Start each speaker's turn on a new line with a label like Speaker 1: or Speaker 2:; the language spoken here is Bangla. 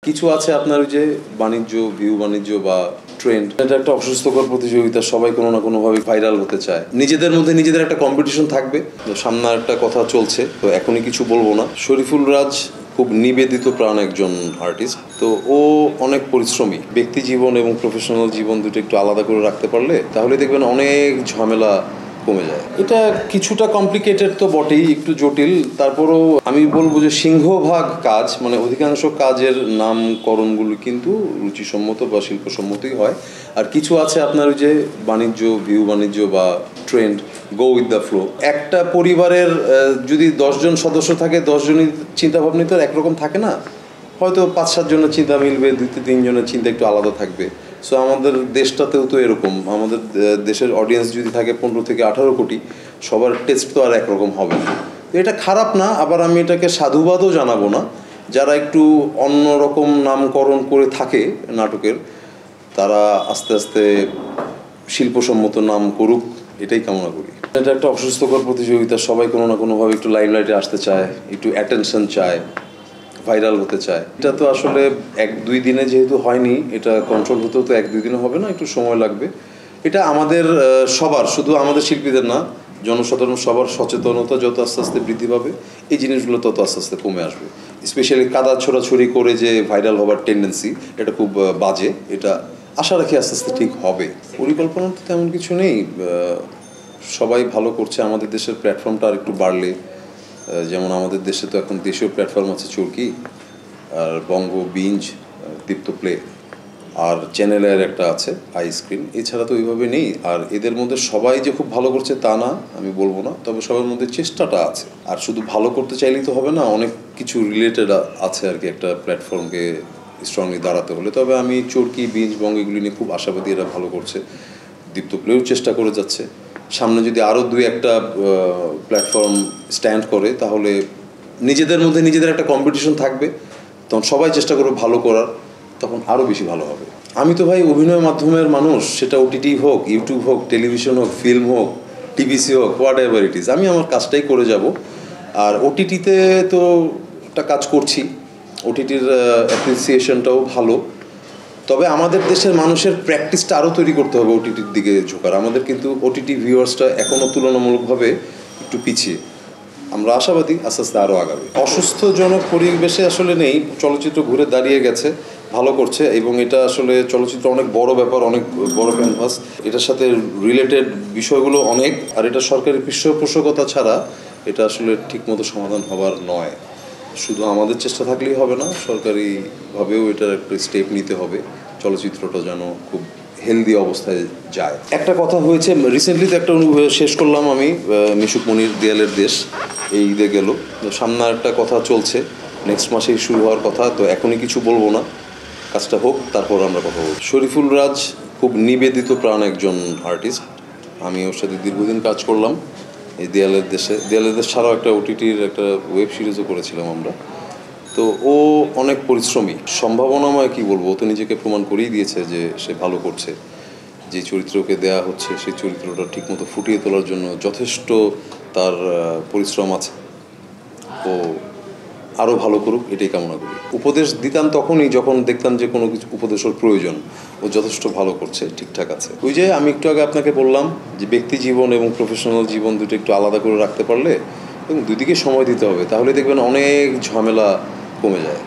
Speaker 1: কিছু আছে আপনার ওই যে বাণিজ্য ভিউ বাণিজ্য বা ট্রেন্ড, এটা একটা অসুস্থকর প্রতিযোগিতা। সবাই কোনো না কোনোভাবে ভাইরাল হতে চায়, নিজেদের মধ্যে নিজেদের একটা কম্পিটিশন থাকবে। সামনে একটা কথা চলছে, তো এখনই কিছু বলবো না। শরীফুল রাজ খুব নিবেদিত প্রাণ একজন আর্টিস্ট, তো ও অনেক পরিশ্রমী। ব্যক্তি জীবন এবং প্রফেশনাল জীবন দুটো একটু আলাদা করে রাখতে পারলে তাহলে দেখবেন অনেক ঝামেলা কমে যায়। এটা কিছুটা কমপ্লিকেটেড তো বটেই, একটু জটিল। তারপরও আমি বলবো যে সিংহভাগ কাজ, মানে অধিকাংশ কাজের নামকরণগুলো কিন্তু রুচিসম্মত বা শিল্পসম্মতই হয়। আর কিছু আছে আপনার ওই যে বাণিজ্য ভিউ বাণিজ্য বা trend, go with the flow. একটা পরিবারের যদি 10 জন সদস্য থাকে, 10 জনই চিন্তাভাবনা তো একরকম থাকে না। হয়তো 5-7 জনের চিন্তা মিলবে, 2-3 জনের চিন্তা একটু আলাদা থাকবে। সো আমাদের দেশটাতেও তো এরকম। আমাদের দেশের অডিয়েন্স যদি থাকে 15 থেকে 18 কোটি, সবার টেস্ট তো আর একরকম হবে না। এটা খারাপ না, আবার আমি এটাকে সাধুবাদও জানাবো না। যারা একটু অন্যরকম নামকরণ করে থাকে নাটকের, তারা আস্তে আস্তে শিল্পসম্মত নাম করুক, এটাই কামনা করি। এটা একটা অসুস্থকর প্রতিযোগিতা। সবাই কোনো না কোনোভাবে একটু লাইমলাইটে আসতে চায়, একটু অ্যাটেনশন চায়, ভাইরাল হতে চায়। এটা তো আসলে 1-2 দিনে যেহেতু হয়নি, এটা কন্ট্রোল হতেও তো 1-2 দিনে হবে না, একটু সময় লাগবে। এটা আমাদের সবার, শুধু আমাদের শিল্পীদের না, জনসাধারণ সবার সচেতনতা যত আস্তে আস্তে বৃদ্ধি পাবে, এই জিনিসগুলো তত আস্তে আস্তে কমে আসবে। স্পেশালি কাদা ছোড়াছড়ি করে যে ভাইরাল হবার টেন্ডেন্সি, এটা খুব বাজে। এটা আশা রাখি আস্তে আস্তে ঠিক হবে। পরিকল্পনা তো তেমন কিছু নেই, সবাই ভালো করছে। আমাদের দেশের প্ল্যাটফর্মটা আর একটু বাড়লে, যেমন আমাদের দেশে তো এখন দেশীয় প্ল্যাটফর্ম আছে চরকি, আর বঙ্গ বিঞ্জ, দীপ্ত প্লে, আর চ্যানেলের একটা আছে আই স্ক্রিন। এছাড়া তো ওইভাবে নেই। আর এদের মধ্যে সবাই যে খুব ভালো করছে তা না, আমি বলবো না, তবে সবার মধ্যে চেষ্টাটা আছে। আর শুধু ভালো করতে চাইলেই তো হবে না, অনেক কিছু রিলেটেড আছে আর কি একটা প্ল্যাটফর্মকে স্ট্রংলি দাঁড়াতে হলে। তবে আমি চরকি বিঞ্জ বঙ্গ এগুলি নিয়ে খুব আশাবাদী, এরা ভালো করছে। দীপ্ত প্লেও চেষ্টা করে যাচ্ছে। সামনে যদি আরও 2-1টা প্ল্যাটফর্ম স্ট্যান্ড করে, তাহলে নিজেদের মধ্যে নিজেদের একটা কম্পিটিশন থাকবে, তখন সবাই চেষ্টা করবে ভালো করার, তখন আরও বেশি ভালো হবে। আমি তো ভাই অভিনয় মাধ্যমের মানুষ, সেটা ওটিটি হোক, ইউটিউব হোক, টেলিভিশন হোক, ফিল্ম হোক, টিভিসি হোক, হোয়াট এভার ইট ইজ, আমি আমার কাজটাই করে যাব। আর ওটিটিতে তো একটা কাজ করছি, ওটিটির অ্যাপ্রিসিয়েশনটাও ভালো। তবে আমাদের দেশের মানুষের প্র্যাকটিসটা আরও তৈরি করতে হবে ওটিটির দিকে ঝোঁকার। আমাদের কিন্তু ওটিটি ভিউয়ার্সটা এখনও তুলনামূলকভাবে একটু পিছিয়ে। আমরা আশাবাদী আস্তে আস্তে আরও আগাবে। অসুস্থজনক পরিবেশে আসলে নেই, চলচ্চিত্র ঘুরে দাঁড়িয়ে গেছে, ভালো করছে। এবং এটা আসলে চলচ্চিত্র অনেক বড় ব্যাপার, অনেক বড় ক্যানভাস, এটার সাথে রিলেটেড বিষয়গুলো অনেক। আর এটা সরকারি পৃষ্ঠপোষকতা ছাড়া এটা আসলে ঠিকমতো সমাধান হবার নয়। শুধু আমাদের চেষ্টা থাকলেই হবে না, সরকারিভাবেও এটার একটা স্টেপ নিতে হবে, চলচ্চিত্রটা যেন খুব হেলদি অবস্থায় যায়। একটা কথা হয়েছে রিসেন্টলি, তো একটা শেষ করলাম আমি, মিশুক মনির দেয়ালের দেশ, এই ঈদে গেল। সামনে একটা কথা চলছে, নেক্সট মাসেই শুরু হওয়ার কথা, তো এখনই কিছু বলবো না, কাজটা হোক, তারপর আমরা কথা বলব। শরীফুল রাজ খুব নিবেদিত প্রাণ একজন আর্টিস্ট। আমি ওর সাথে দীর্ঘদিন কাজ করলাম এই দেয়ালের দেশে। দেয়ালের দেশ ছাড়াও একটা ওটিটির একটা ওয়েব সিরিজও করেছিলাম আমরা। তো ও অনেক পরিশ্রমী, সম্ভাবনাময়, কি বলবো, ও তো নিজেকে প্রমাণ করেই দিয়েছে যে সে ভালো করছে। যে চরিত্রকে দেয়া হচ্ছে সেই চরিত্রটা ঠিকমতো ফুটিয়ে তোলার জন্য যথেষ্ট তার পরিশ্রম আছে। ও আরও ভালো করুক, এটাই কামনা করি। উপদেশ দিতাম তখনই যখন দেখতাম যে কোনো কিছু উপদেশের প্রয়োজন। ও যথেষ্ট ভালো করছে, ঠিকঠাক আছে। ওই যে আমি একটু আগে আপনাকে বললাম যে ব্যক্তি জীবন এবং প্রফেশনাল জীবন দুটো একটু আলাদা করে রাখতে পারলে, এবং দুদিকে সময় দিতে হবে, তাহলে দেখবেন অনেক ঝামেলা কমে যায়।